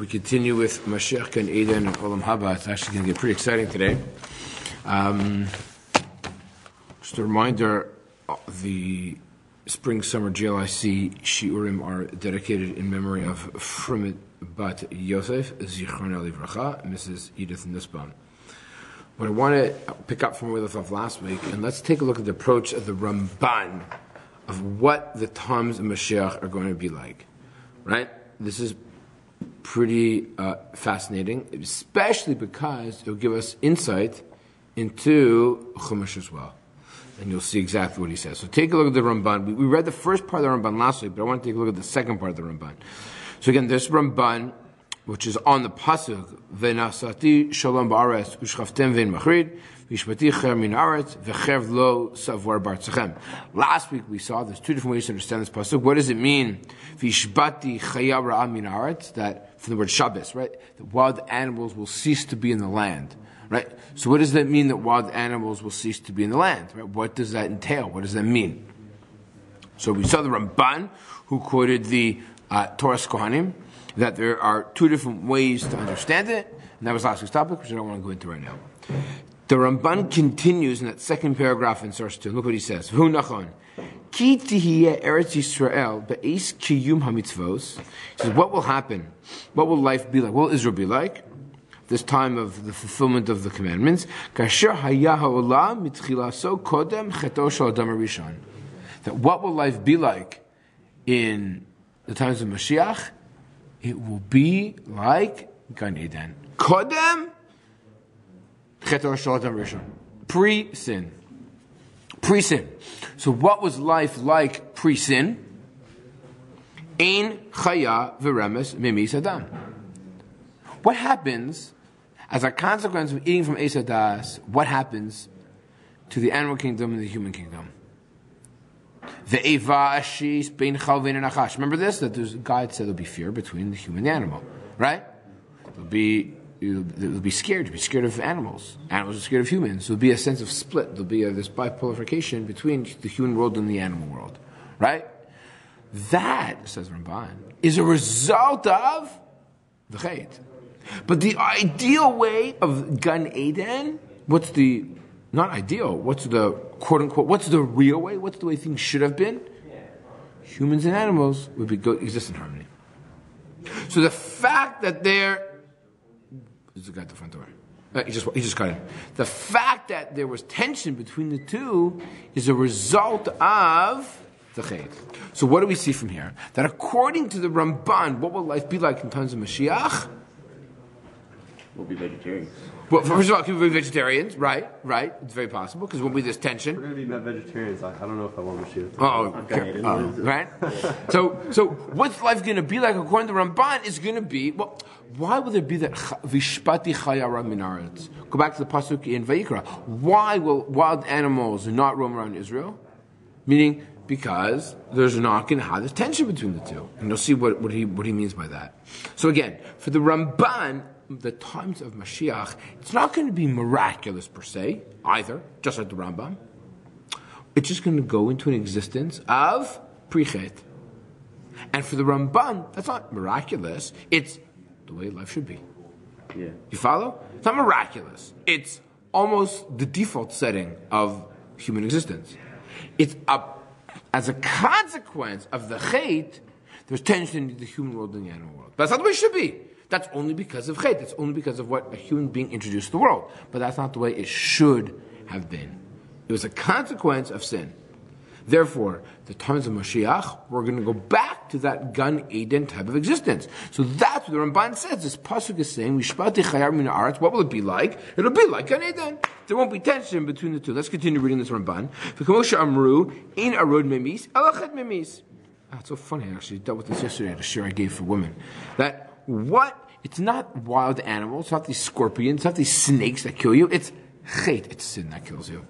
We continue with Mashiach and Eden and Olam Haba. It's actually going to get pretty exciting today. Just a reminder, the Spring-Summer JLIC Shiurim are dedicated in memory of Frimit Bat Yosef, Zichrona Livracha, Mrs. Edith Nussbaum. What I want to pick up from where we left off last week, and let's take a look at the approach of the Ramban of what the times of Mashiach are going to be like. Right? This is pretty fascinating, especially because it will give us insight into Chumash as well. And you'll see exactly what he says. So take a look at the Ramban. We read the first part of the Ramban last week, but I want to take a look at the second part of the Ramban. So again, this Ramban, which is on the pasuk, V'nasati shalom ba'aretz u'shchaftem v'en machrid v'ishmati cher min haaretz v'chev lo savar b'artzachem. Last week we saw there's two different ways to understand this pasuk. What does it mean? V'ishbati chaya ra'a min haaretz, that from the word Shabbos, right? The wild animals will cease to be in the land. Right? So what does that mean that wild animals will cease to be in the land? Right? What does that entail? What does that mean? So we saw the Ramban, who quoted the Torah's Kohanim, that there are two different ways to understand it, and that was last week's topic, which I don't want to go into right now. The Ramban continues in that second paragraph in source 2. Look what he says. V'hu nachon. Ki tihiyeh Eretz Yisrael be'es kiyum hamitzvos. He says, what will happen? What will life be like? What will Israel be like? This time of the fulfillment of the commandments. Kasher haya ha'olam mitchilaso kodem cheto shel adam harishon. That what will life be like in the times of Mashiach? It will be like Gan Eden. Kodem cheto shel adam harishon. Pre-sin. Pre-sin. So what was life like pre-sin? Ein chaya v'remes mimis adam. What happens as a consequence of eating from Eis Hadas? What happens to the animal kingdom and the human kingdom? Remember this? That God said there'll be fear between the human and the animal, right? They'll be scared. You'll be scared of animals. Animals are scared of humans. There'll be a sense of split. There'll be this bipolarification between the human world and the animal world, right? That, says Ramban, is a result of the Chet. But the ideal way of Gan Eden, what's the, not ideal, what's the quote unquote, what's the real way? What's the way things should have been? Humans and animals would exist in harmony. So the fact that there's a guy at the front door. He just got in. The fact that there was tension between the two is a result of the Chet. So what do we see from here? That according to the Ramban, what will life be like in times of Mashiach? We'll be vegetarians. Well, first of all, can we be vegetarians? Right. It's very possible, because won't be this tension. We're going to be vegetarians. I don't know if I want Mashiach. Right? So what's life going to be like according to Ramban is going to be, well, why would there be that vishpati chayara minaretz? Go back to the pasuk in Vayikra. Why will wild animals not roam around Israel? Meaning, because there's not going to have this tension between the two. And you'll see what he means by that. So again, for the Ramban, the times of Mashiach, it's not going to be miraculous per se, either, just like the Rambam. It's just going to go into an existence of Pri-Chet. And for the Ramban, that's not miraculous. It's the way life should be. Yeah. You follow? It's not miraculous. It's almost the default setting of human existence. It's as a consequence of the Chet, there's tension in the human world and the animal world. But that's not the way it should be. That's only because of Chet. That's only because of what a human being introduced to the world. But that's not the way it should have been. It was a consequence of sin. Therefore, the times of Mashiach, we're going to go back to that Gan Eden type of existence. So that's what the Ramban says. This pasuk is saying, "Vishpati chayar min haaretz." What will it be like? It'll be like Gan Eden. There won't be tension between the two. Let's continue reading this Ramban. V'kamosha amru in arod memis alachet memis. It's so funny. I actually dealt with this yesterday at a shir I gave for women. That it's not wild animals, it's not these scorpions, it's not these snakes that kill you, it's Chet, it's sin that kills you.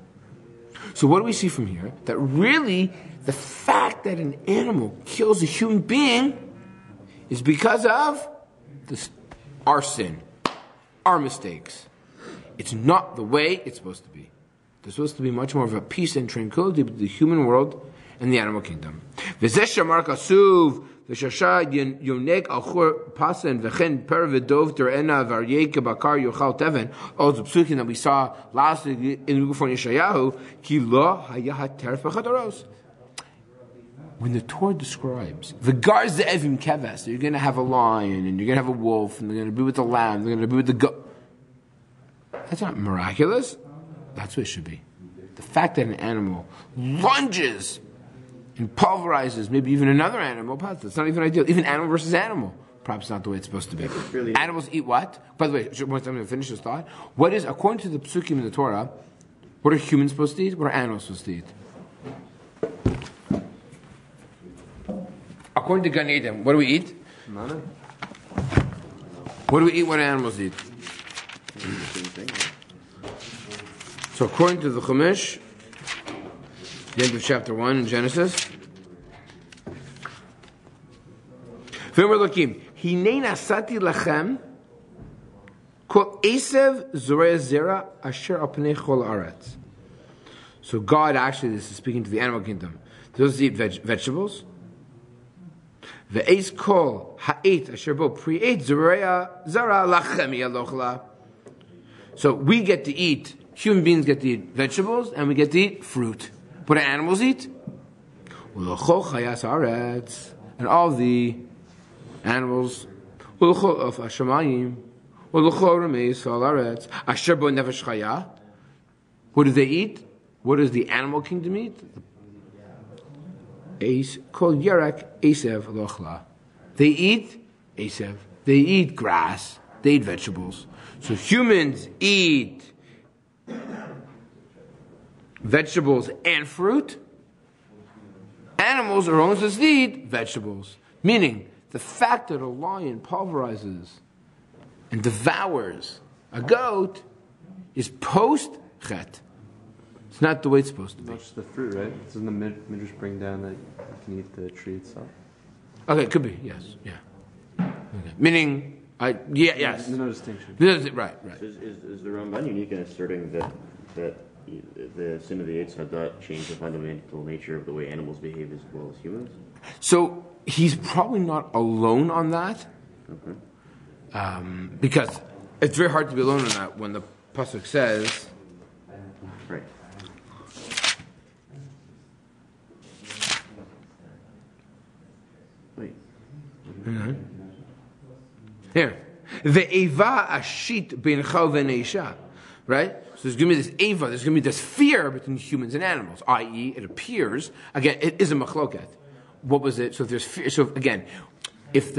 So what do we see from here? That really, the fact that an animal kills a human being is because of our sin, our mistakes. It's not the way it's supposed to be. There's supposed to be much more of a peace and tranquility between the human world and the animal kingdom. The V'shasha yoneg alchur pasen v'chen per v'dov ter'ena v'aryeh kebakar yochal teven. All the psukim that we saw last week in before Yeshayahu, ki lo hayahat terf b'chadaros. When the Torah describes the gars ze'evim keves, you're going to have a lion and you're going to have a wolf and they're going to be with the lamb, they're going to be with the goat. That's not miraculous. That's what it should be. The fact that an animal lunges and pulverizes maybe even another animal, that's not even ideal. Even animal versus animal, perhaps not the way it's supposed to be. Really, animals eat what? By the way, once I'm going to finish this thought, what is, according to the psukim in the Torah, what are humans supposed to eat? What are animals supposed to eat? According to Gan Eden, what do we eat? Manna. What do we eat? What do animals eat? So according to the Chumash, the end of chapter 1 in Genesis, V'omer Elokim, Hinei nasati lachem kol esev zorei zera asher al pnei chol haaretz. So God actually, this is speaking to the animal kingdom. Those eat vegetables. Ve'ez kol ha'et asher bo pri'et zorei zara lachem yalochla. So we get to eat, human beings get to eat vegetables, and we get to eat fruit. What do animals eat? And all the animals, what do they eat? What does the animal kingdom eat? They eat asev. They eat grass. They eat vegetables. So humans eat vegetables and fruit. Animals are only supposed to eat vegetables. Meaning, the fact that a lion pulverizes and devours a goat is post-chet. It's not the way it's supposed to be. Not just the fruit, right? Doesn't the Midrash bring down that you can eat the tree itself? Okay, it could be, yes, yeah. Okay. Meaning, yes. No distinction. Right. Is the Ramban unique in asserting that the sin of the Eitz Hadat changed the fundamental nature of the way animals behave as well as humans? So he's probably not alone on that, because it's very hard to be alone on that when the pasuk says, right. Wait. Mm-hmm. Here, ve'eva ashit beincha v'neisha, right? So there's going to be this eva, there's going to be this fear between humans and animals, i.e., it appears, again, it is a machloket. What was it? So if there's fear, so again, if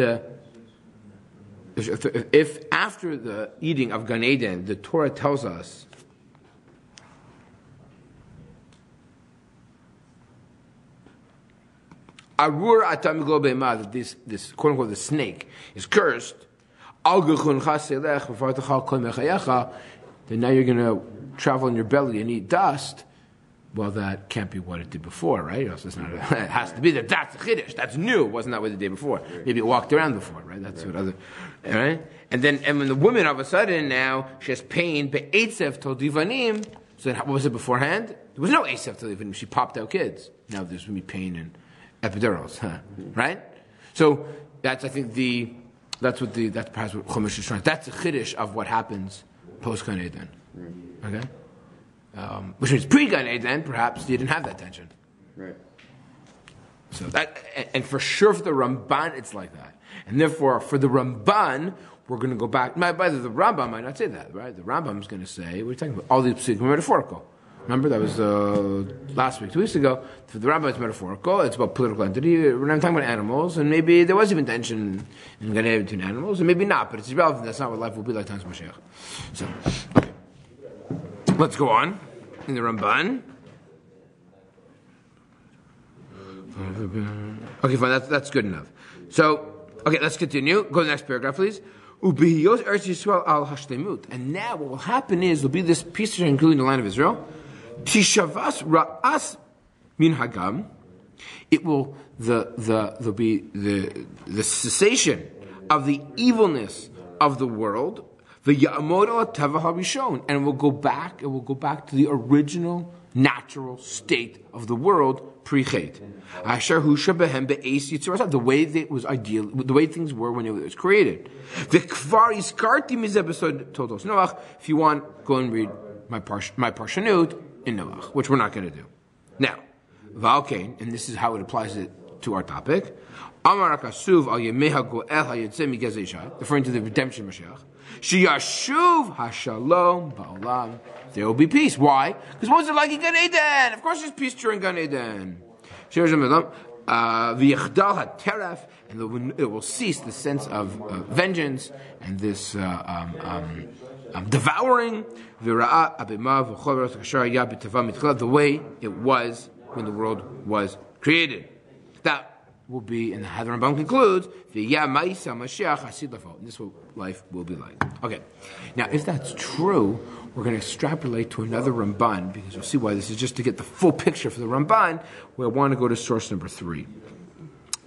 after the eating of Gan Eden, the Torah tells us Arur atamiglo be'ema, that this quote unquote the snake is cursed, then now you're going to travel in your belly and eat dust. Well, that can't be what it did before, right? It's not, it has to be that's a chiddush. That's new. It wasn't that way the day before. Maybe it walked around before, right? That's what other, right? And when the woman all of a sudden now she has pain, be'etzev tol divanim. So then what was it beforehand? There was no etzev tol divanim. She popped out kids. Now there's going to be pain and epidurals, right? So that's perhaps what Chumash is trying. That's a chiddush of what happens post Gan Eden. Okay. Which means pre-Gan Eden, perhaps you didn't have that tension. Right. So that, and for sure for the Ramban, it's like that. And therefore, for the Ramban, we're going to go back. By the way, the Rambam might not say that, right? The Rambam is going to say, we're talking about all the psukim are metaphorical. Remember, that was last week, 2 weeks ago. For the Rambam, it's metaphorical. It's about political entity. We're not talking about animals, and maybe there was even tension in Gan Eden between animals, and maybe not, but it's irrelevant. That's not what life will be like times Mashiach. So, okay. Let's go on in the Ramban. Okay, fine. That's good enough. So, okay, let's continue. Go to the next paragraph, please. And now what will happen is there'll be this piece including the land of Israel. Tishavas ra'as min hagam. It will there'll be the cessation of the evilness of the world. The Ya'amod al Teva HaRishon, and it will go back to the original natural state of the world pre-chet. The way that was ideal, the way things were when it was created. If you want, go and read my Parshanut in Noach, which we're not going to do. Now, Valkain, and this is how it applies to our topic. Referring to the redemption of Mashiach. Sheyashuv hashalom ba'olam. There will be peace. Why? Because what was it like in Gan Eden? Of course there's peace during Gan Eden. V'yichdal hateref, and it will cease the sense of vengeance and this devouring. The way it was when the world was created. That will be, and the Rambam concludes, this life will be like. Okay, now if that's true, we're going to extrapolate to another Ramban, because you'll see why this is just to get the full picture for the Ramban, where I want to go to source number 3.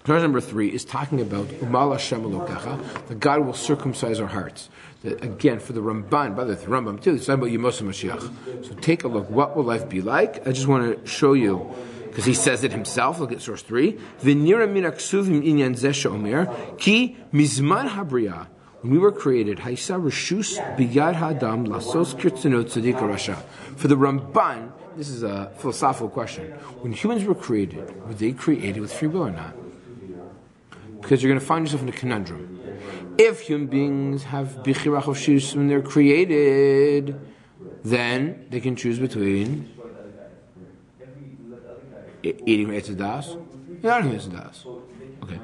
Source number 3 is talking about Umal Hashem Elokecha, that God will circumcise our hearts. That, again, for the Ramban, by the way, the Rambam too, it's talking about Yemos HaMashiach. So take a look, what will life be like? I just want to show you, because he says it himself. Look at source 3. V'nira min aksuvim inyan zeh she'omer ki mizman habriya. When we were created, haisa reshus biyad hadam lasos kirtzonot tzaddik rasha. For the Ramban, this is a philosophical question. When humans were created, were they created with free will or not? Because you're going to find yourself in a conundrum. If human beings have bichira chofshus when they're created, then they can choose between eating Eitzadas, not eating Eitzadas. Okay.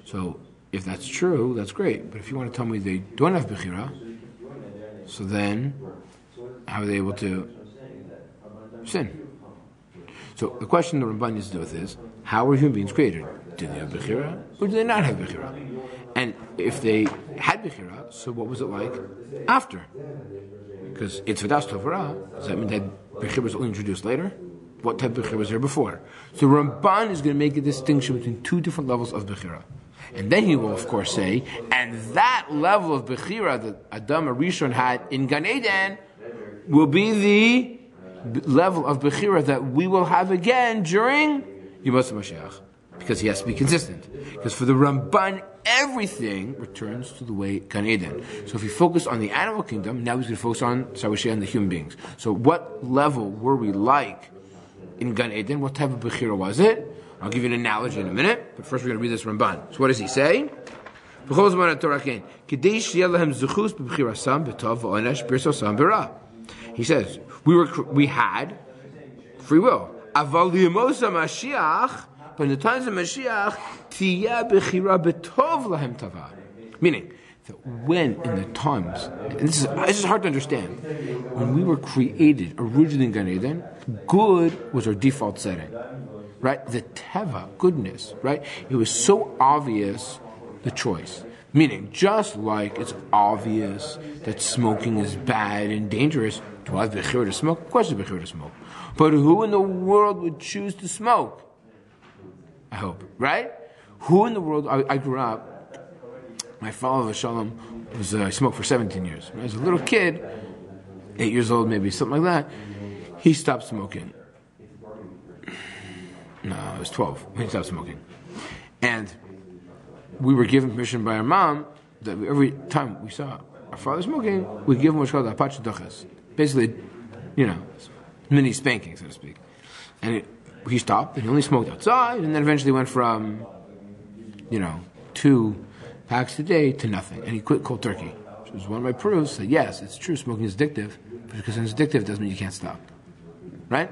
So, if that's true, that's great. But if you want to tell me they don't have Bechira, so then, how are they able to sin? So, the question the Ramban needs to do with is, how were human beings created? Did they have Bechira, or did they not have Bechira? And if they had Bechira, so what was it like after? Because Eitzadas Tovara, does that mean that Bechira was only introduced later? What type of Bechira was there before? So Ramban is going to make a distinction between two different levels of Bechira. And then he will, of course, say, and that level of Bechira that Adam Arishon had in Gan Eden will be the level of Bechira that we will have again during Yemos HaMashiach. Because he has to be consistent. Because for the Ramban, everything returns to the way Gan Eden. So if we focus on the animal kingdom, now he's going to focus on the human beings. So what level were we like in Gan Eden? What type of Bechira was it? I'll give you an analogy in a minute, but first we're going to read this Ramban. So what does he say? He says, we had free will. But in the times of Mashiach, meaning that when in the times, and this is hard to understand, when we were created originally in Gan Eden, good was our default setting, right? The teva, goodness, right? It was so obvious, the choice. Meaning, just like it's obvious that smoking is bad and dangerous, do I have bechira to smoke? Of course, there's bechira to smoke. But who in the world would choose to smoke? I hope, right? Who in the world? I grew up. My father, Shalom, was I smoked for 17 years. When I was a little kid, 8 years old, maybe something like that. He stopped smoking. No, I was 12 when he stopped smoking, and we were given permission by our mom that every time we saw our father smoking, we give him what's called apach duchas. Basically, mini spanking, so to speak. And he stopped, and he only smoked outside, and then eventually went from, 2 packs a day to nothing. And he quit cold turkey, which was one of my proofs that yes, it's true, smoking is addictive, but because it's addictive doesn't mean you can't stop. Right?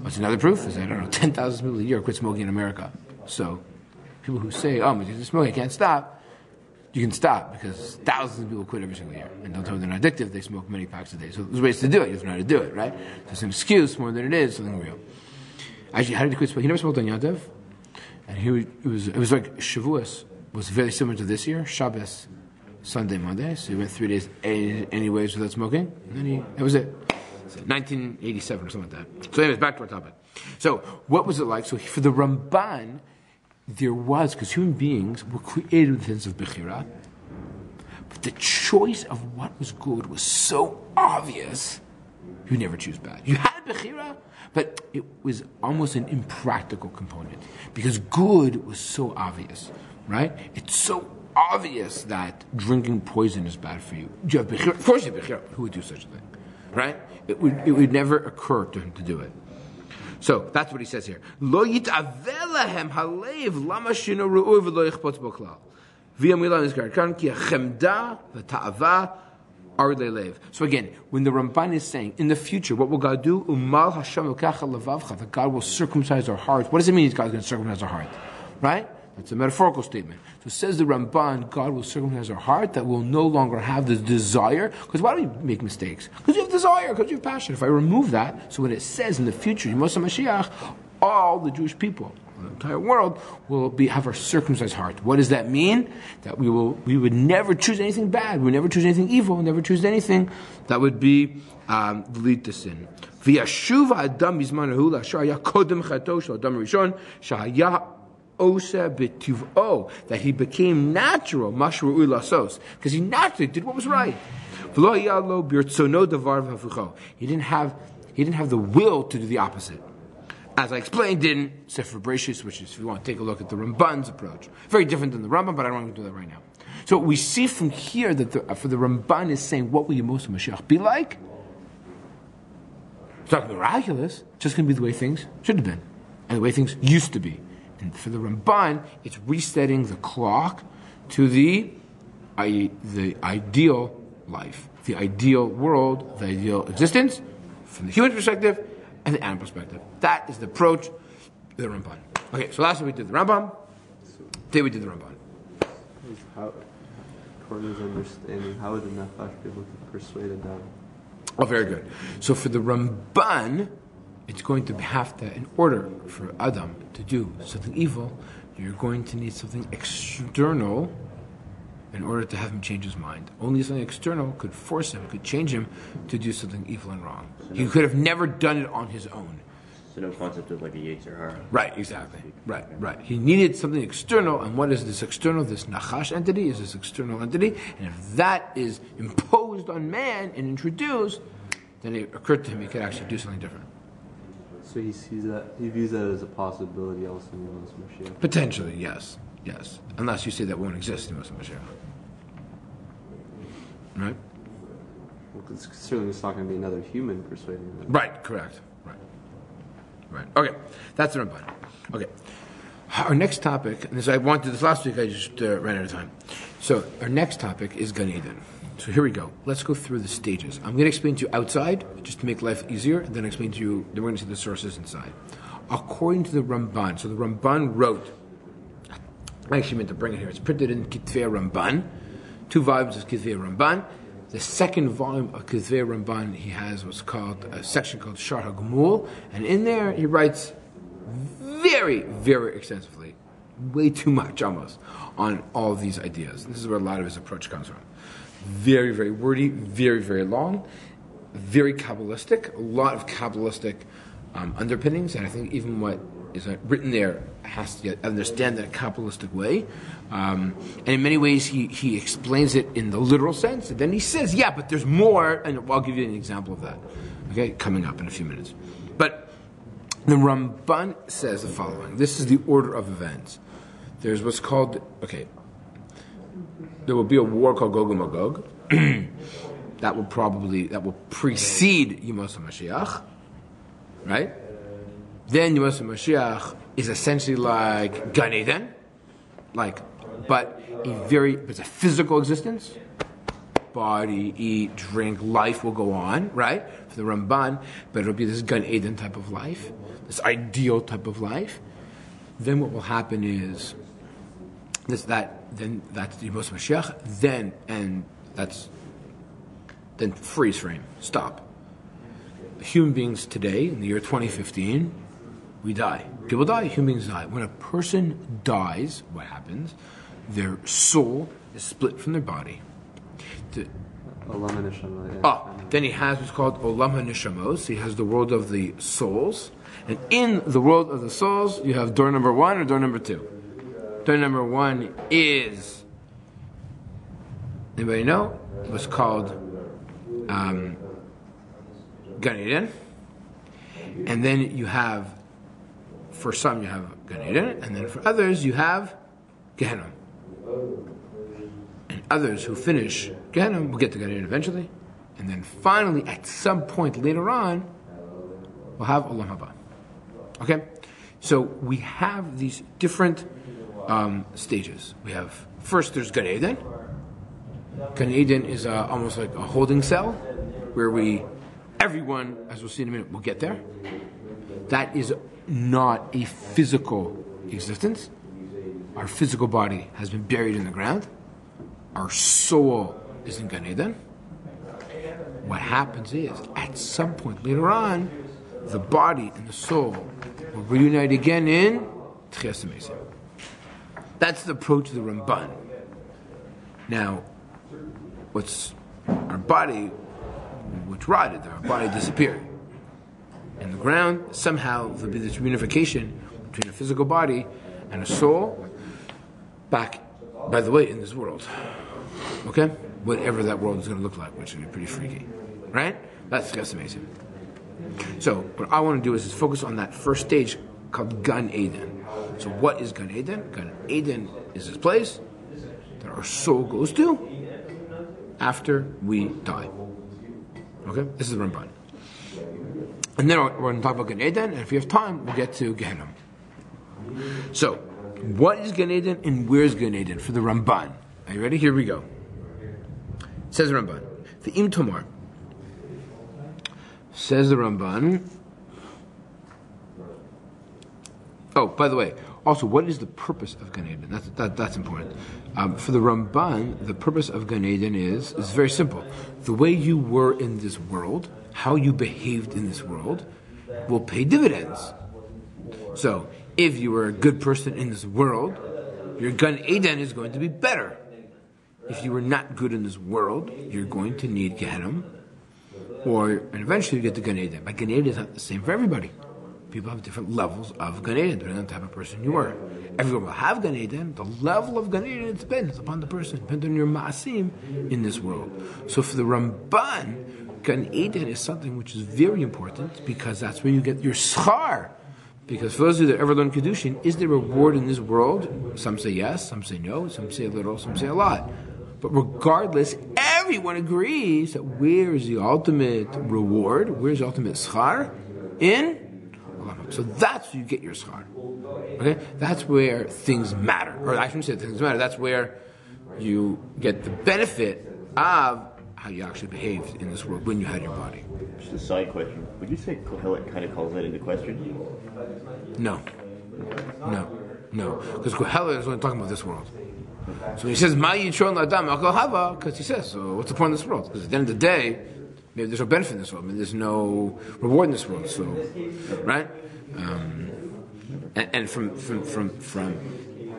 What's another proof? Is that, 10,000 people a year quit smoking in America. So, people who say, because you're smoking, I can't stop, you can stop, because thousands of people quit every single year. And don't tell me they're not addictive, they smoke many packs a day. So there's ways to do it, you have to know how to do it, right? So it's an excuse more than it is something real. Actually, how did he quit smoking? He never smoked on Yantav. And it was like Shavuos was very similar to this year, Shabbos, Sunday, Monday. So he went 3 days anyways without smoking. And then that was it. 1987 or something like that. So anyways, back to our topic. So what was it like? So for the Ramban, there was, because human beings were created with the sense of Bechira, but the choice of what was good was so obvious You never choose bad. You had bechira, but it was almost an impractical component because good was so obvious, right? It's so obvious that drinking poison is bad for you. Do you have bechira? Of course you have bechira. Who would do such a thing, right? It would never occur to him to do it. So that's what he says here. Lo yitavelahem halev lama shino ru'u v'lo yichpotz bo klal. V'yam milan izgar kan ki hachemda v'ta'ava ar le'lev. So again, when the Ramban is saying, in the future, what will God do? Umal Hashem l'kacha levavcha, that God will circumcise our hearts. What does it mean God's going to circumcise our heart? Right? That's a metaphorical statement. So says the Ramban, God will circumcise our heart, that we'll no longer have this desire. Because why do we make mistakes? Because you have desire, because you have passion. If I remove that, so when it says in the future, Yemos HaMashiach, all the Jewish people, the entire world, will have our circumcised heart. What does that mean? That we would never choose anything bad, we would never choose anything evil, we would never choose anything that would be lead to sin. V'yashuv ha'adam bizmanahu la'ashar haya kodem chato shel adam rishon shahaya Osa betiv'o, that he became natural, mashru'u lasos, because he naturally did what was right. He didn't have the will to do the opposite. As I explained in Sefer Bereshis, which is, if you want to take a look at the Ramban's approach, very different than the Rambam, but I don't want to do that right now. So we see from here that for the Ramban is saying, what will Yemos HaMashiach be like? It's not going to be miraculous. It's just going to be the way things should have been, and the way things used to be. And for the Ramban, it's resetting the clock to the ideal life, the ideal world, the ideal existence, from the human perspective and the animal perspective. That is the approach of the Ramban. Okay, so last week we did the Rambam. Today we did the Ramban. According to his understanding, how would the Nachash be able to persuade Adam? Oh, very good. So for the Ramban, it's going to have to, in order for Adam to do something evil, you're going to need something external in order to have him change his mind. Only something external could force him, could change him to do something evil and wrong. He could have never done it on his own. So no concept of like a Yetzer Hara. Right, exactly. Right. He needed something external, and what is this external? This Nachash entity is this external entity, and if that is imposed on man and introduced, then it occurred to him he could actually do something different. So he sees that, he views that as a possibility also in Yemos HaMashiach. Potentially, yes. Unless you say that won't exist in Messianic. Right? Well, because certainly it's not going to be another human persuading them. Right, correct. Right. Okay, that's the Ramban. Okay. Our next topic, and I wanted this last week, I just ran out of time. So our next topic is Gan Eden. So here we go. Let's go through the stages. I'm going to explain to you outside, just to make life easier, and then explain to you, then we're going to see the sources inside. According to the Ramban, so the Ramban wrote, I actually meant to bring it here, it's printed in Kitvei Ramban, 2 volumes of Kitvei Ramban. The second volume of Kitvei Ramban, he has what's called, a section called Shar HaGemul, and in there he writes very, very extensively, way too much almost, on all of these ideas. This is where a lot of his approach comes from. Very, very wordy, very, very long, very Kabbalistic, a lot of Kabbalistic underpinnings, and I think even what is written there has to understand that Kabbalistic way. And in many ways, he explains it in the literal sense, and then he says, yeah, but there's more, and I'll give you an example of that, okay, coming up in a few minutes. But the Ramban says the following. This is the order of events. There's what's called, there will be a war called Gog and Magog. that will precede Yemos HaMashiach, right? Then Yemos HaMashiach is essentially like Gan Eden, but it's a physical existence. Body, eat, drink, life will go on, right? For the Ramban, but it'll be this Gan Eden type of life, this ideal type of life. Then what will happen is that's the Yemos HaMashiach. Then freeze frame, stop. Human beings today, in the year 2015, we die. People die, human beings die. When a person dies, what happens? Their soul is split from their body. Then he has what's called Olam HaNeshamos. He has the world of the souls. And in the world of the souls, you have door number 1 or door number 2. Door number 1 is, anybody know? It was called Gan Gan Eden, and then you have, for some you have Gan Eden, and then for others you have Gehenna. And others who finish Gehenna will get to Gan Eden eventually, and then finally at some point later on we'll have Olam Haba. Okay, so we have these different stages. We have first there's Gan Eden. Gan Eden is almost like a holding cell where everyone, as we'll see in a minute, will get there. That is not a physical existence. Our physical body has been buried in the ground. Our soul is in Gan Eden. What happens is, at some point later on, the body and the soul will reunite again in Tchias HaMesim. That's the approach of the Ramban. Now, our body, which rotted, our body disappeared. In the ground, somehow there'll be this reunification between a physical body and a soul back, by the way, in this world. Okay? Whatever that world is going to look like, which will be pretty freaky. Right? That's amazing. So, what I want to do is focus on that first stage called Gan Eden. So, what is Gan Eden? Gan Eden is this place that our soul goes to after we die. Okay? This is the Ramban. And then we're going to talk about Gan Eden, and if we have time, we'll get to Gehenna. So, what is Gan Eden and where's Gan Eden for the Ramban? Are you ready? Here we go. Says the Ramban. V'im Tomar. Says the Ramban. Oh, by the way, also, what is the purpose of Gan Eden? That's important. For the Ramban, the purpose of Gan Eden is very simple. The way you were in this world, how you behaved in this world, will pay dividends. So, if you were a good person in this world, your Gan Eden is going to be better. If you were not good in this world, you're going to need Gehenna, and eventually you get to Gan Eden. But Gan Eden is not the same for everybody. People have different levels of Gan Eden, depending on the type of person you are. Everyone will have Gan Eden. The level of Gan Eden, it depends upon the person, depends on your ma'asim in this world. So for the Ramban, Gan Eden is something which is very important because that's where you get your schar. Because for those of you that ever learn Kedushin, is there reward in this world? Some say yes, some say no, some say a little, some say a lot. But regardless, everyone agrees that where is the ultimate reward? Where's the ultimate schar? In Olam. So that's where you get your schar. Okay? That's where things matter. Or I shouldn't say things matter. That's where you get the benefit of how you actually behaved in this world when you had your body. Just a side question. Would you say Kohelet kind of calls that into question? No. Because Kohelet is only talking about this world. So when he says, Ma Yitron L'Adam Al Kol Hava, because he says, so what's the point of this world? Because at the end of the day, maybe there's no benefit in this world. Maybe there's no reward in this world. So, right? And from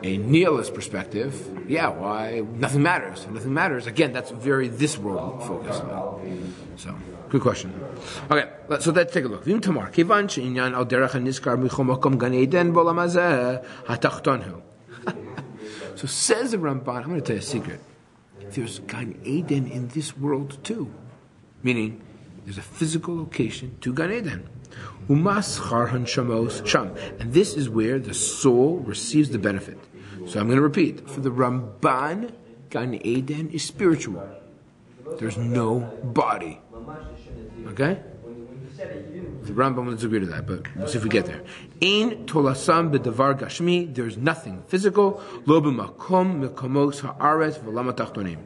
a nihilist perspective, yeah, why? Nothing matters. If nothing matters, again, that's very this world focused. So, good question. Okay, so let's take a look. Vim Tamar, Kivan She'inyan Al Derech HaNiskar Michol Makom Gan Eden B'Olam Hazeh HaTachton. So says the Ramban, I'm going to tell you a secret. There's Gan Eden in this world too. Meaning, there's a physical location to Gan Eden. Umaschar hanshamos sham. And this is where the soul receives the benefit. So I'm going to repeat. For the Ramban, Gan Eden is spiritual. There's no body. Okay? The Rambam will disagree to that, but we'll see if we get there. Ein tolasam b'davar gashmi. There's nothing physical. Lo b'makom mekomos haaretz v'lam hatachtonim.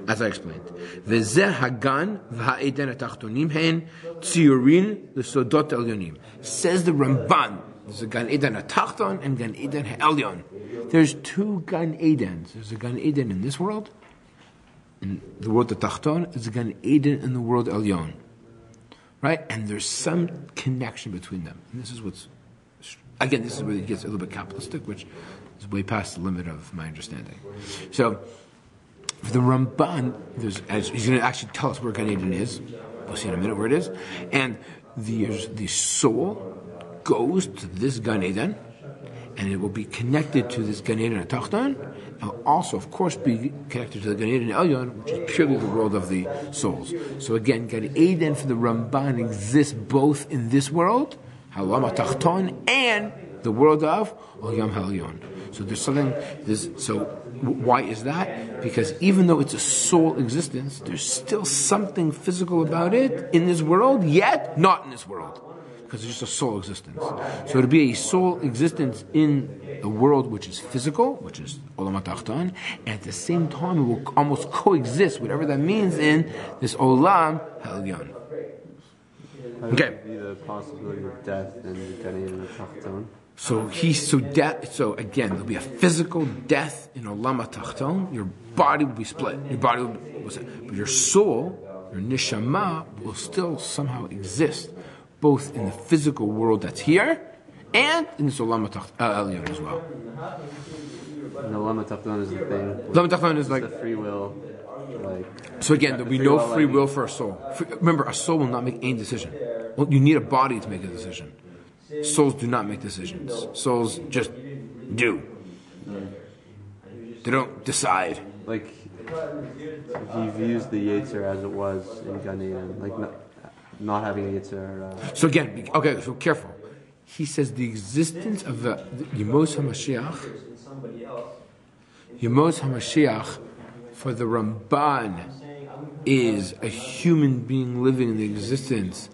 As I explained, v'zeh hagan v'ha'eden hatachtonim hen tziurin l'sodot elyonim. Says the Ramban. There's a Gan Eden hatachton and Gan Eden ha'elyon. There's two Gan Edens. There's a Gan Eden in this world, in the world hatachton. There's a Gan Eden in the world elyon. Right? And there's some connection between them. And this is this is where it gets a little bit Kabbalistic, which is way past the limit of my understanding. So, for the Ramban, he's going to actually tell us where Gan Eden is. We'll see in a minute where it is. And the soul goes to this Gan Eden, and it will be connected to this Gan Eden Atachton, and will also, of course, be connected to the Gan Eden Elyon, which is purely the world of the souls. So again, Gan Eden for the Ramban exists both in this world, Halam Atachton, and the world of Olam Elyon. So there's something. Why is that? Because even though it's a soul existence, there's still something physical about it in this world, yet not in this world. Because it's just a soul existence. So to be a soul existence in a world which is physical, which is Olam HaTachton, and at the same time it will almost coexist, whatever that means, in this Olam HaElyon. Okay. Be the possibility of death and getting in the Tachton. So again, there'll be a physical death in Olam HaTachton. Your body will be split. Your body will be split. But your soul, your neshama, will still somehow exist, both in the physical world that's here and in this Olam HaElyon as well. And the Olam HaTachton is the thing. Olam HaTachton is like the free will. So again, there'll be no free will for a soul. Remember, a soul will not make any decision. Well, you need a body to make a decision. Souls do not make decisions. Souls just do. They don't decide. Like, he views the Yetzer as it was in Gan Eden, like not having a Yetzer. So again, okay, so careful. He says the existence of the Yemos HaMashiach for the Ramban is a human being living in the existence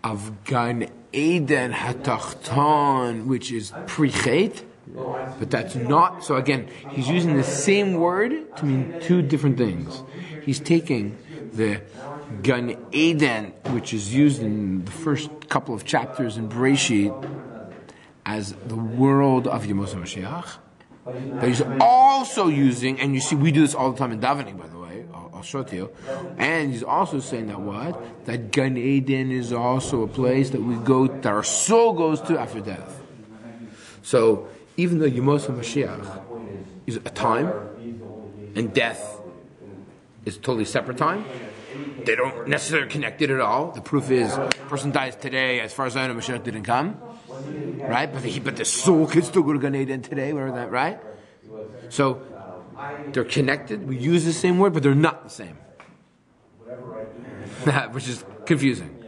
of Gan Eden HaTachton, which is pre-Chet, but that's not. So again, he's using the same word to mean two different things. He's taking the Gan Eden, which is used in the first couple of chapters in Bereshit, as the world of Yemos HaMashiach. But he's also using, and you see, we do this all the time in davening, by the way. I'll show it to you. And he's also saying that what? That Gan Eden is also a place that we go, that our soul goes to after death. So even though Yemos HaMashiach is a time, and death is a totally separate time, they don't necessarily connect it at all. The proof is, a person dies today, as far as I know, Mashiach didn't come. Right? But the soul could still go to Gan Eden today, whatever that, right? So they're connected. We use the same word, but they're not the same. Which is confusing.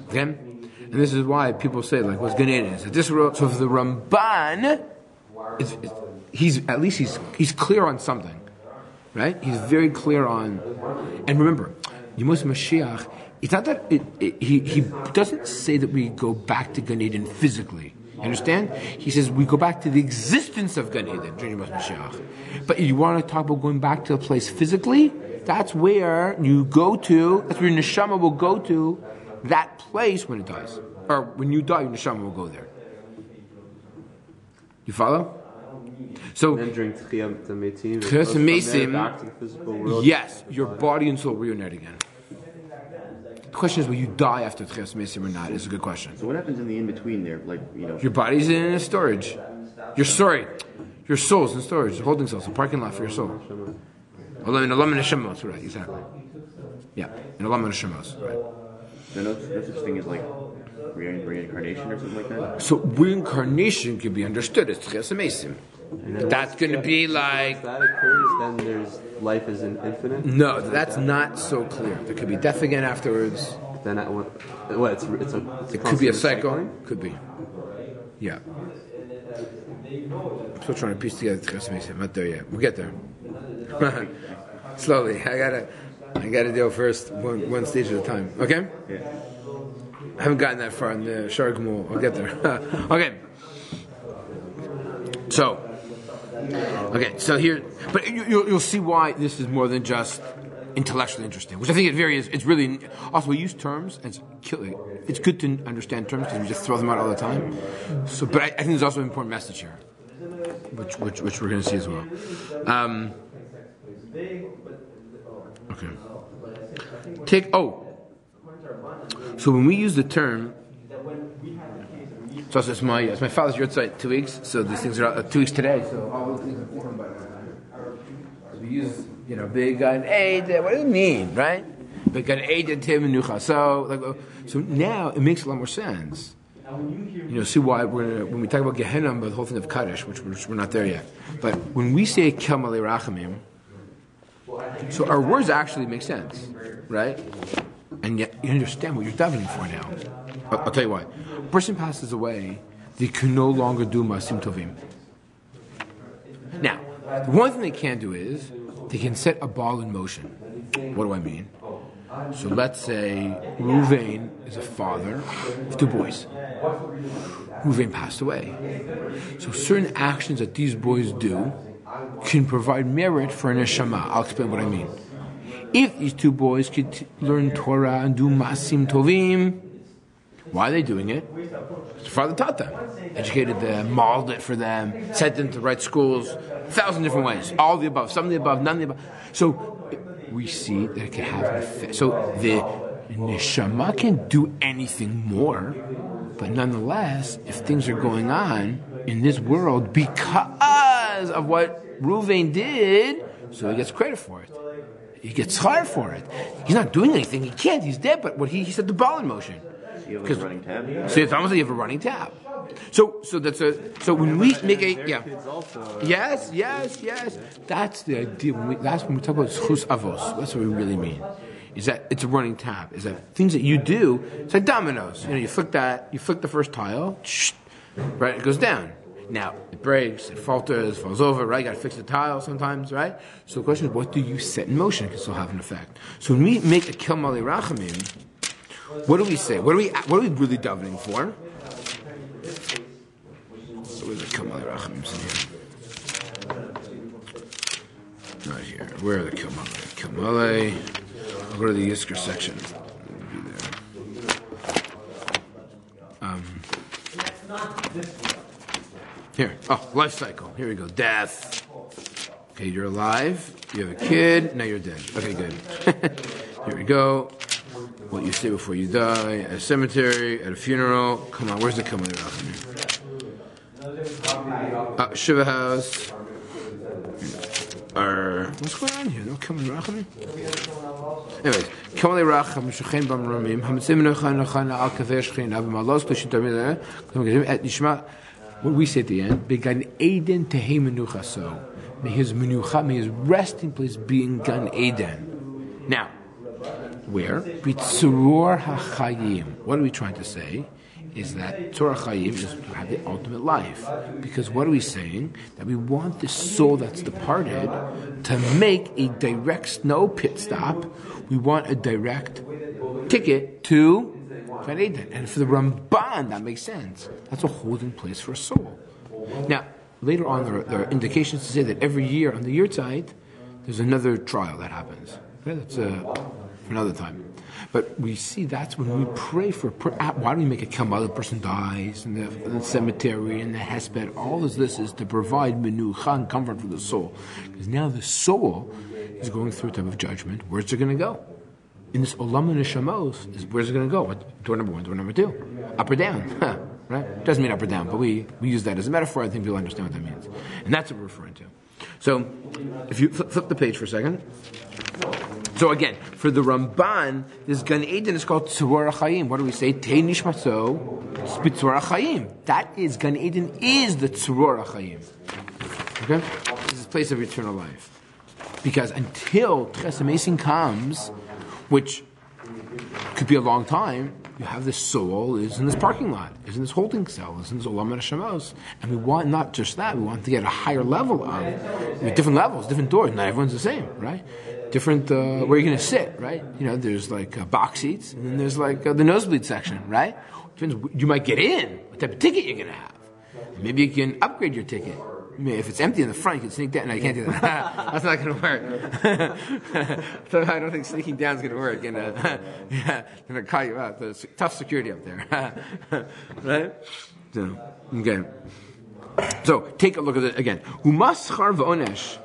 Okay? And this is why people say, like, what's Gan Eden? So this world, so for the Ramban, he's clear on something. Right? He's very clear on, and remember, Yemos Mashiach, it's not that he doesn't say that we go back to Gan Eden physically. You understand? He says we go back to the existence of Gan Eden during Yemos Mashiach. But you want to talk about going back to a place physically? That's where you go to. That's where your neshama will go to that place when it dies, or when you die, your neshama will go there. You follow? So, and during Tchiyat Metim, back to the physical world. Yes, your body and soul reunite again. The question is, will you die after Tchiyat Metim or not? Is a good question. So what happens in the in between there? Like, your body's in storage. Your soul's in storage. The holding cells, a parking lot for your soul. In Olam Neshamos, right? Exactly. Yeah, in Olam Neshamos, right? No such thing as like reincarnation or something like that. So reincarnation can be understood as Tchiyat Metim. That's going to be like. If that occurs, then there's life is infinite. No, that's not so clear. There could be death again afterwards. Then it could be a cycle. Cycling? Could be. Yeah. I'm still trying to piece together Tchiyat Metim. I'm not there yet. We'll get there. Slowly. I gotta deal first one stage at a time. Okay? Yeah. I haven't gotten that far in the Shar Gmul. I'll get there. Okay. So here, but you'll see why this is more than just intellectually interesting, which I think it very is. It's really, also we use terms, and it's good to understand terms because we just throw them out all the time. So, but I think there's also an important message here, which we're going to see as well. Okay. So when we use the term. So it's my father's yurtzeit 2 weeks. So these things are 2 weeks today. So all these things are thinking about it. We use big Gan Eden. What does it mean, right? Big Gan Eden Tim Menucha. So now it makes a lot more sense See why when we talk about Gehenna, about the whole thing of Kaddish, which we're not there yet. But when we say Kel Malei Rachamim, so our words actually make sense, right? And yet you understand what you're davening for now. I'll tell you why. A person passes away, they can no longer do Masim Tovim. Now, the one thing they can do is they can set a ball in motion. What do I mean? So let's say Ruvain is a father of 2 boys. Ruvain passed away. So certain actions that these boys do can provide merit for an neshama. I'll explain what I mean. If these 2 boys could learn Torah and do Masim Tovim, why are they doing it? His father taught them, educated them, modeled it for them, sent them to the right schools, 1,000 different ways. All of the above, some of the above, none of the above. So we see that it can have an effect. So the neshama can't do anything more, but nonetheless, if things are going on in this world because of what Ruvain did, so he gets credit for it. He gets schar for it. He's not doing anything. He can't. He's dead. But what he set the ball in motion. You have a running tab. So it's almost like you have a running tab. So when we make a yes. That's the idea. That's when we talk about schus avos. That's what we really mean. Is that it's a running tab? Is that things that you do? It's like dominoes. You flick the first tile, right? It goes down. Now, it breaks, it falters, falls over, right? You gotta fix the tile sometimes, right? So the question is, what do you set in motion? It can still have an effect. So when we make a Kel Malei Rachamim, what do we say? What are we really davening for? So where's the Kel Malei Rachamim in here? Not here. Where are the Kel Malei? Kel Malei. I'll go to the Yisker section. It'll be there. Here. Oh, life cycle. Here we go. Death. Okay, you're alive. You have a kid. Now you're dead. Okay, good. Here we go. What you say before you die. At a cemetery. At a funeral. Come on, where's the Kel Malei Rachamim? Shiva house. What's going on here? No Kel Malei Rachamim? Anyways. Kel Malei Rachamim. Shechein b'mramim. Hamitzim nochan al kaveh shechein. Abimalos. Klishim tamid. Et nishma. What we say at the end, Began Eden Tehei Menucha. So may his menucha, may his resting place be in Gan Eden. Now, where? B'tzuror HaChayim. What are we trying to say? Is that Tzuror HaChayim is to have the ultimate life. Because what are we saying? That we want the soul that's departed to make a direct pit stop. We want a direct ticket to Gan Eden. And for the Ramban, that makes sense. That's a holding place for a soul. Now, later on, there are indications to say that every year on the Yurtzeit, there's another trial that happens. Okay, that's for another time. But we see that's when we pray for. Why do we make a Kel Malei? The person dies in the cemetery, in the hesped. All of this is to provide menucha and comfort for the soul. Because now the soul is going through a type of judgment. Where's it going to go? In this olam neshamos, where's it going to go? Door number 1, door number 2, up or down, right? Doesn't mean up or down, but we use that as a metaphor. I think people understand what that means, and that's what we're referring to. So, if you flip the page for a second. So again, for the Ramban, this Gan Eden is called Tzuror HaChayim. What do we say? Tei Nishmato Tzuror HaChayim. That is Gan Eden is the Tzuror HaChayim. Okay, this is a place of eternal life, because until Ches HaMesim comes, which could be a long time, you have this soul is in this parking lot, is in this holding cell, is in this olam neshamos, and we want not just that, we want to get a higher level of, with different levels, different doors. Not everyone's the same, right? Different where you're going to sit, right? There's like box seats, and then there's like the nosebleed section, right? Depends. You might get in what type of ticket you're going to have. Maybe you can upgrade your ticket. If it's empty in the front, you can sneak down. No, you can't do that. That's not going to work. So I don't think sneaking down is going to work. They're going to call you out. There's tough security up there. Right? So, okay. So, take a look at it again. Umaschar v'onesh.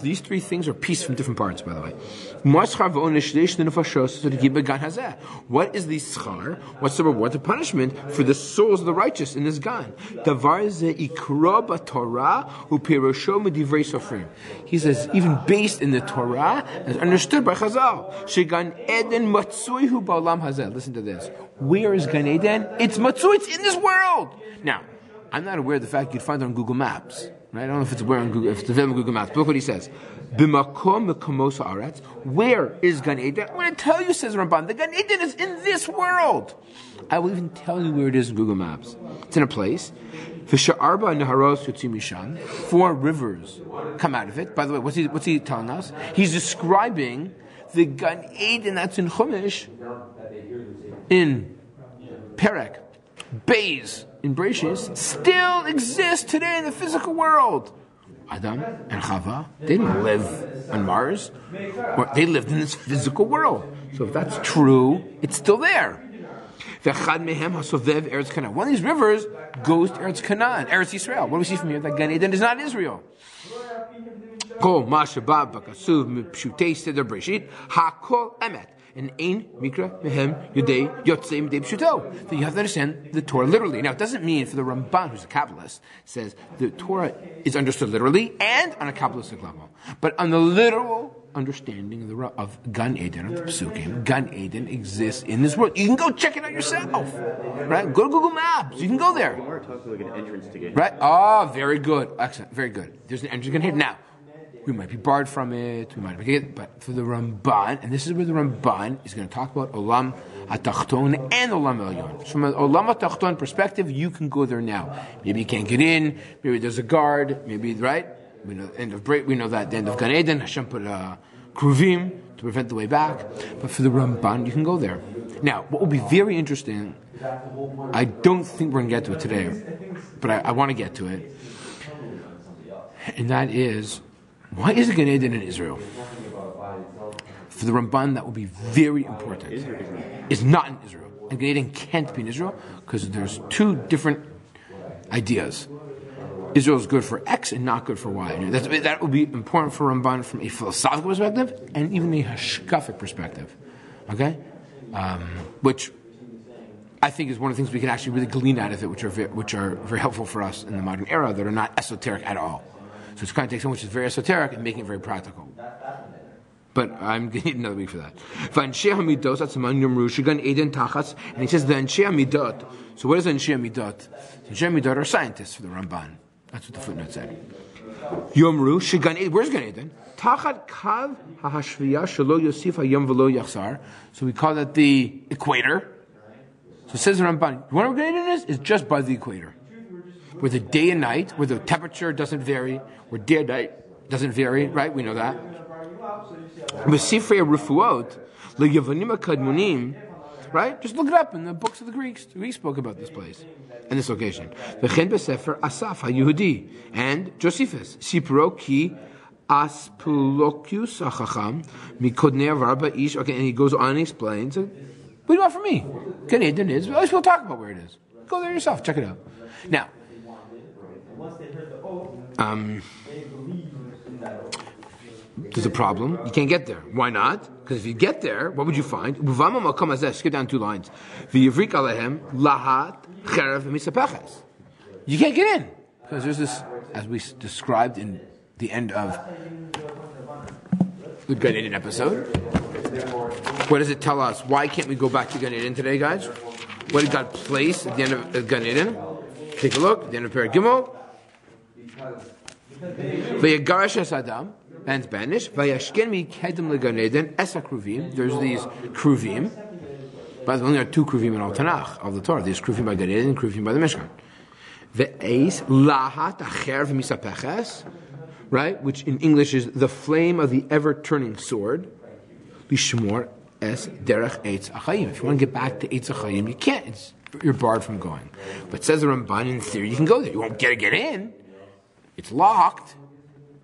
These three things are pieced from different parts, by the way. What is the schar? What's the reward, the punishment for the souls of the righteous in this gan? He says, even based in the Torah, as understood by Chazal. Listen to this. Where is Gan Eden? It's Matsui, it's in this world. Now, I'm not aware of the fact you'd find it on Google Maps. Right? I don't know if it's where on Google, if it's available on Google Maps. But look what he says. Where is Gan Eden? I'm going to tell you, says Ramban, the Gan Eden is in this world. I will even tell you where it is in Google Maps. It's in a place. 4 rivers come out of it. By the way, what's he telling us? He's describing the Gan Eden that's in Chumash, in Perek, Beis, in Bereshis, still exists today in the physical world. Adam and Chava, they didn't live on Mars. They lived in this physical world. So if that's true, it's still there. One of these rivers goes to Eretz Canaan, Eretz Yisrael. What do we see from here? That Gan Eden is not Israel. And ein mikra mehem yodei yotzei midei pshuto. That you have to understand the Torah literally. Now, it doesn't mean for the Ramban, who's a Kabbalist, says the Torah is understood literally and on a Kabbalistic level. But on the literal understanding of Gan Eden, of the Psukim, Gan Eden exists in this world. You can go check it out yourself. Right? Go to Google Maps. You can go there. We're talking like an entrance to Gan. Right? Oh, very good. Excellent. Very good. There's an entrance to Gan Eden. Now, we might be barred from it, but for the Ramban, and this is where the Ramban is going to talk about Olam HaTachton and Olam Elyon. From an Olam HaTachton perspective, you can go there now. Maybe you can't get in, maybe there's a guard, maybe, right? We know that the end of Gan Eden, Hashem put Kruvim to prevent the way back. But for the Ramban, you can go there. Now, what will be very interesting, I don't think we're going to get to it today, but I want to get to it, and that is, why is Gan Eden in Israel? For the Ramban, that will be very important. It's not in Israel. And Gan Eden can't be in Israel because there's two different ideas. Israel is good for X and not good for Y. And that will be important for Ramban from a philosophical perspective and even a hashkafic perspective. Okay? Which I think is one of the things we can actually really glean out of it, which are very helpful for us in the modern era that are not esoteric at all. So it's kind of taking something which is very esoteric and making it very practical. But I'm going to need another week for that. And he says the Anshe Hamidot. So what is Anshe Hamidot? Anshe Hamidot are scientists for the Ramban. That's what the footnote said. Yomru Shigan Eden. Where's Gan Eden? Tachat Kav HaHashviyah Shelo Yosif HaYom V'lo Yachsar. So we call that the equator. So it says the Ramban. You want to know what Gan Eden is? It's just by the equator. Where the day and night, where the temperature doesn't vary, where day and night doesn't vary, right? We know that. Right? Just look it up in the books of the Greeks. The Greeks spoke about this place and this location. And Josephus. Okay, and he goes on and explains. What do you want from me? Gan Eden is. At least we'll talk about where it is. Go there yourself. Check it out. Now, there's a problem. You can't get there. Why not? Because if you get there, what would you find? Skip down 2 lines. You can't get in. Because there's this, as we described in the end of the Gan Eden episode. What does it tell us? Why can't we go back to Gan Eden today, guys? What did God place at the end of Gan Eden? Take a look. At the end of Perek Gimel. V'yagarash es Adam, man's banished. V'yashken mikedem leGan Eden es hakruvim. There's these kruvim. But there only are 2 kruvim in all Tanakh, of the Torah. There's kruvim by Gan Eden and kruvim by the Mishkan. Ve'eis lahat acher v'misapeches, right? Which in English is the flame of the ever-turning sword. Lishmor es derech eitz achayim. If you want to get back to eitz achayim, you can't. You're barred from going. But it says the Ramban, in theory, you can go there. You won't get in. It's locked.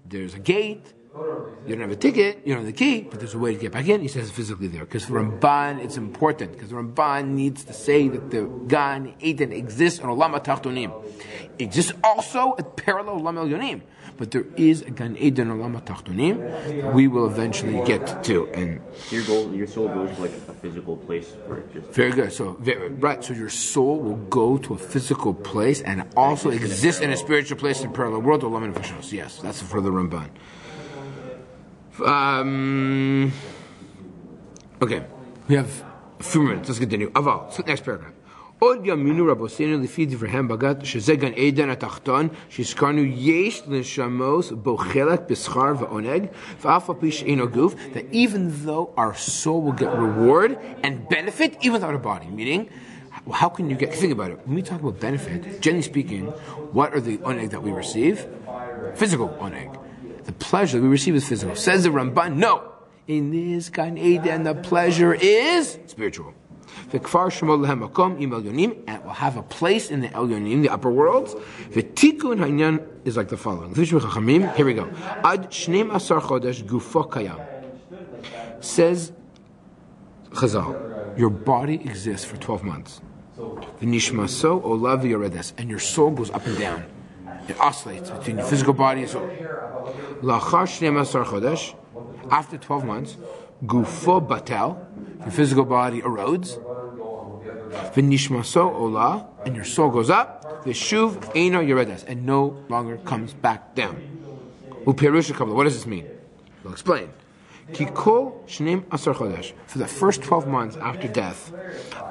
There's a gate. You don't have a ticket, you don't have the key, but there's a way to get back in. He says it's physically there. Because for Ramban, it's important. Because the Ramban needs to say that the Gan Eden exists on Olam HaTachtonim. It exists also at parallel Olam Elyonim. But there is a Gan Eden on Olam HaTachtonim we will eventually get to. And your soul goes to like a physical place where it just... Very good. So your soul will go to a physical place and also exist in a spiritual place in parallel world, Olam and Nefashos. Yes, that's for the Ramban. Okay, we have a few minutes. Let's continue. Aval, next paragraph. עוד יאמינו רבותינו לפי דבריהם בג"ץ שזה גן עדן התחתון שהזכרנו יש לנשמות בו חלק בשכר ועונג ואף על פי שאינו גוף, that even though our soul will get reward and benefit even without a body, meaning how can you get, think about it, when we talk about benefit, generally speaking, what are the oneg that we receive? Physical oneg. The pleasure we receive is physical. Says the Ramban, no. In this Gan Eden, the pleasure is spiritual. And it will have a place in the Elyonim, the upper worlds. The Tikkun Hanyan is like the following. Here we go. Ad 12 chodesh gufo kayam. Says Chazal, your body exists for 12 months. V'nishmaso olav yoredes, and your soul goes up and down. It oscillates between your physical body and soul. Lachar 12 chodesh, after 12 months, gufo batel, your physical body erodes. V'nishmaso ola, and your soul goes up. V'shuv eino yoredes, and no longer comes back down. U'perush kabbalah. What does this mean? We'll explain. Kikol shneim asar chodesh, for the first 12 months after death,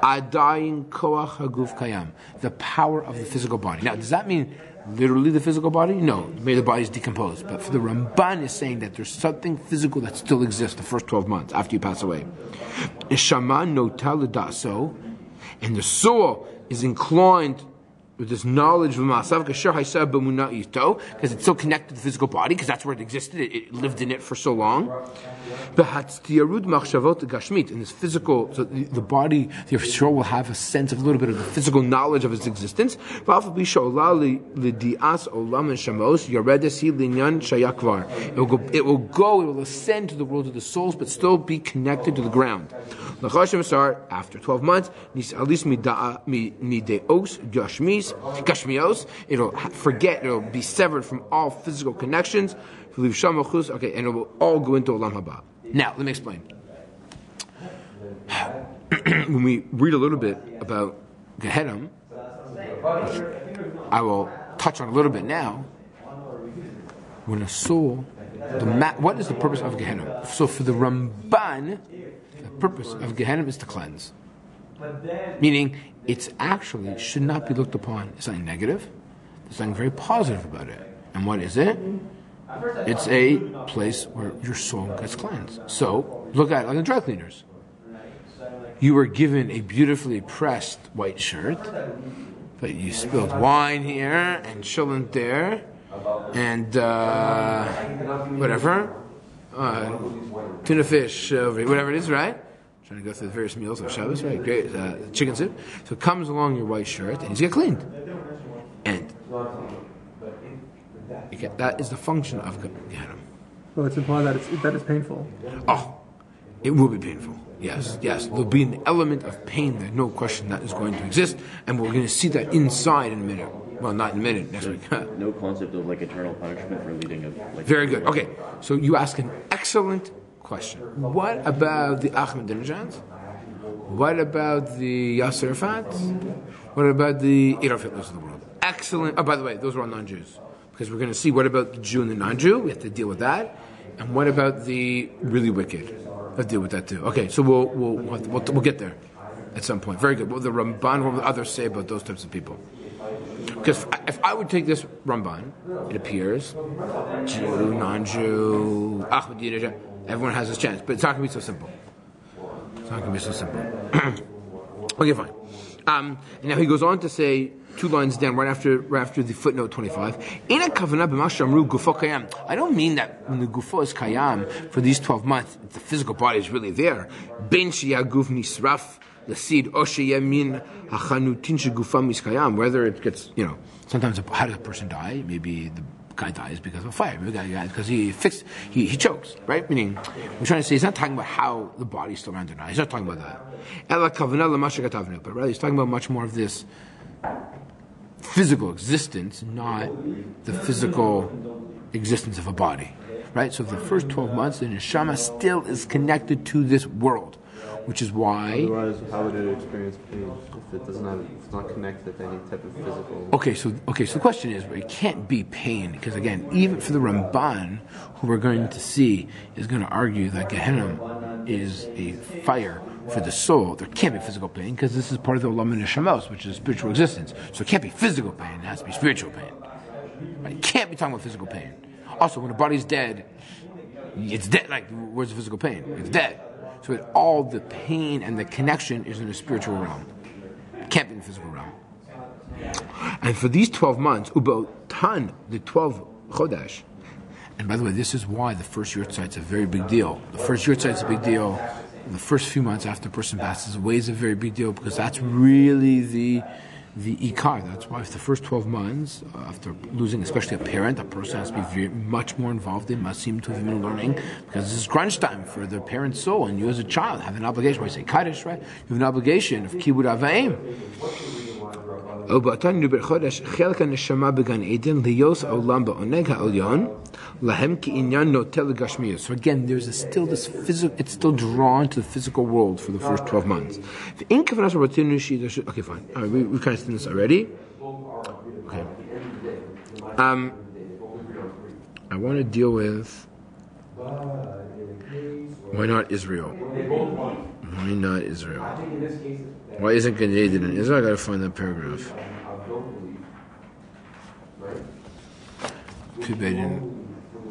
adayin koach haguf kayam, the power of the physical body. Now, does that mean literally the physical body? No, maybe the body is decomposed. But for the Ramban is saying that there's something physical that still exists the first 12 months after you pass away. Neshama notal l'daso, and the soul is inclined with this knowledge of Masav because it's so connected to the physical body, because that's where it existed, it lived in it for so long. And this physical, so the body, the soul will have a sense of a little bit of the physical knowledge of its existence. It will ascend to the world of the souls, but still be connected to the ground. After 12 months, it'll forget, it'll be severed from all physical connections. Okay, and it will all go into Olam Haba. Now, let me explain. When we read a little bit about Gehenna, which I will touch on a little bit now, when a soul, what is the purpose of Gehenna? So for the Ramban, the purpose of Gehenna is to cleanse. Meaning, it's actually should not be looked upon as something negative. There's something very positive about it. And what is it? It's a place where your soul gets cleansed. So, look at it like the dry cleaners. You were given a beautifully pressed white shirt, but you spilled wine here and chillin' there, and whatever, tuna fish, whatever it is, right? Trying to go through the various meals of Shabbos, right? Great, chicken soup. So it comes along your white shirt, and he's get cleaned. And that is the function of Gehenna. Well, it's implied that it's painful. Oh, it will be painful. Yes. There'll be an element of pain. There's no question that is going to exist, and we're going to see that inside in a minute. Well, not in a minute, next week. No concept of like eternal punishment for leading a... Very good. Okay, so you ask an excellent question. What about the Ahmadinejads? What about the Yasser Arafats? What about the Adolf Hitlers of the world? Excellent. Oh, by the way, those are all non-Jews. Because we're going to see what about the Jew and the non-Jew. We have to deal with that. And what about the really wicked? Let's deal with that too. Okay, so we'll get there at some point. Very good. What will the Ramban, what will the others say about those types of people? Because if I would take this Ramban, it appears Jew, non-Jew, Ahmadiyya, everyone has this chance. But it's not going to be so simple. Okay, fine. And now he goes on to say, 2 lines down, right after the footnote 25. I don't mean that when the gufo is kayam for these 12 months, the physical body is really there. Whether it gets, sometimes how does a person die? Maybe the guy dies because of a fire. Maybe the guy dies because he chokes, right? Meaning, we're trying to say he's not talking about how the body's still around or not. He's not talking about that. But rather, he's talking about much more of this physical existence, not the physical existence of a body, right? So the first 12 months, the neshama still is connected to this world, which is why. Otherwise, how would it experience pain if it doesn't have? If it's not connected to any type of physical. Okay, so the question is, it can't be pain because again, even for the Ramban, who we're going to see, is going to argue that Gehenna is a fire for the soul. There can't be physical pain because this is part of the Olam Neshamos, which is spiritual existence. So it can't be physical pain; it has to be spiritual pain. Right? It can't be talking about physical pain. Also, when the body's dead, it's dead. Like, where's the physical pain? It's dead. So all the pain and the connection is in the spiritual realm. It can't be in the physical realm. And for these 12 months, Ubotan, the 12 Chodesh, and by the way, this is why the first Yurtzeit is a very big deal. The first Yurtzeit is a big deal. The first few months after a person passes away is a very big deal because that's really the ikar. That's why for the first 12 months, after losing especially a parent, a person has to be very, much more involved in masim tuvim learning because this is crunch time for the parent's soul, and you as a child have an obligation. When I say kaddish, right? You have an obligation of kibud avaim. So again, there's still this physical. It's still drawn to the physical world for the first 12 months. Okay, fine. All right, we've kind of seen this already. Okay. I want to deal with why not Israel? Why not Israel? Why isn't Gan Eden in Israel? I got to find that paragraph. Too bad.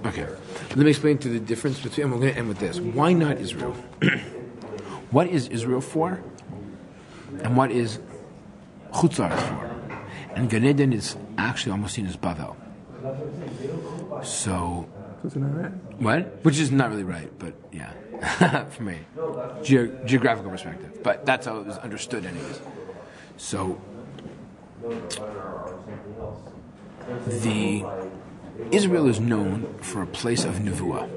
Okay. Let me explain to the difference between, and we're going to end with this. Why not Israel? What is Israel for? And what is Chutzar for? And Gan Eden is actually almost seen as Bavel. So, what? Which is not really right, but yeah, from a geographical perspective. But that's how it was understood anyways. So, Israel is known for a place of Nevuah.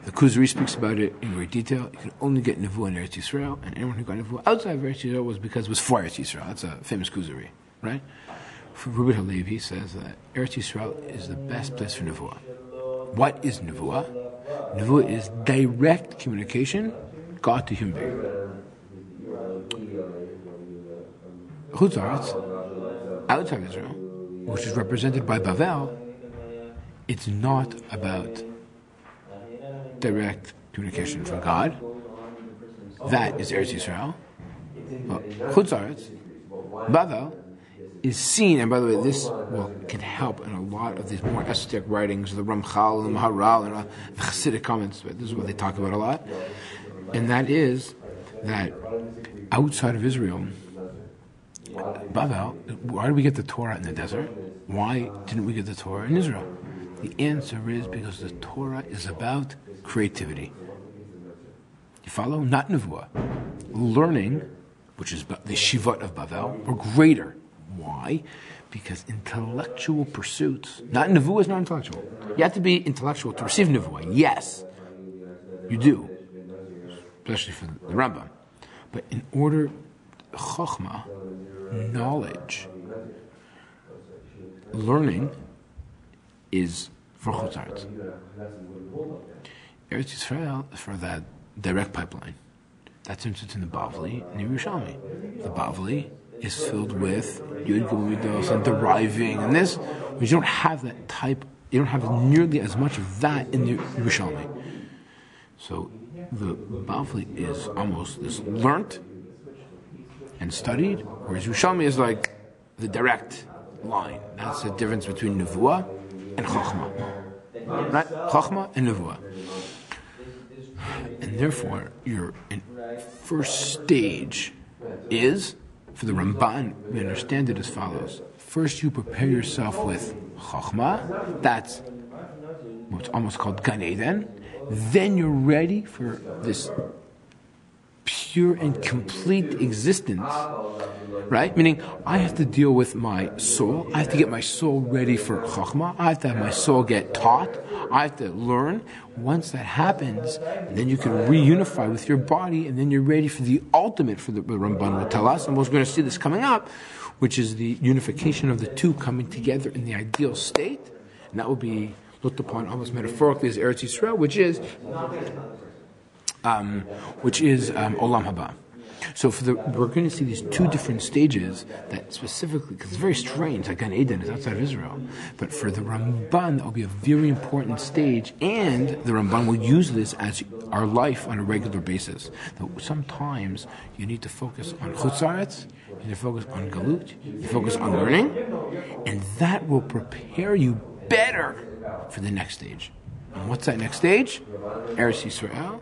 The Kuzari speaks about it in great detail. You can only get Nevuah in Eretz Yisrael, and anyone who got Nevuah outside of Eretz Yisrael was because it was for Eretz Yisrael. That's a famous Kuzari, right? For Rabbi Halevi says that Eretz Yisrael is the best place for Nevuah. What is Nevuah? Nevuah is direct communication, God to human being. Chutzaretz, outside Israel, which is represented by Bavel, it's not about direct communication from God. That is Eretz Yisrael. But Chutzaretz, Bavel, is seen, and by the way, this can help in a lot of these more esoteric writings, the Ramchal and the Maharal and the Hasidic comments. This is what they talk about a lot, and that is that outside of Israel, Bavel, why did we get the Torah in the desert? Why didn't we get the Torah in Israel? The answer is because the Torah is about creativity. You follow? Not Nevuah. Learning, which is the Shivot of Bavel, or greater. Why? Because intellectual pursuits, not Nevuah is not intellectual. You have to be intellectual to receive Nevuah. Yes, you do, especially for the Rambam. But in order, Chokhmah, knowledge, learning is for Chutzaretz. Eretz Yisrael is for that direct pipeline. That's interested in the Bavli and the Yerushalmi. The Bavli is filled with Yud Gimel Midos and deriving and this. You don't have that type. You don't have nearly as much of that in the Yerushalmi. So the Bavli is almost this learnt and studied, whereas Yerushalmi is like the direct line. That's the difference between Nevuah and Chokhmah. Right? Chokhmah and Nevuah. And therefore, your first stage is, for the Ramban, we understand it as follows. First, you prepare yourself with Chokhmah. That's what's almost called Gan Eden. Then you're ready for this pure and complete existence, right? Meaning, I have to deal with my soul. I have to get my soul ready for Chachma. I have to have my soul get taught. I have to learn. Once that happens, then you can reunify with your body, and then you're ready for the ultimate, for the Ramban will tell us, and we're going to see this coming up, which is the unification of the two coming together in the ideal state. And that will be looked upon almost metaphorically as Eretz Yisrael, which is Olam Haba. So we're going to see these two different stages that specifically, because it's very strange, like Gan Eden is outside of Israel. But for the Ramban, that will be a very important stage, and the Ramban will use this as our life on a regular basis. That sometimes you need to focus on Chutz La'aretz, you need to focus on Galut, you focus on learning, and that will prepare you better for the next stage. And what's that next stage? Eretz Yisrael.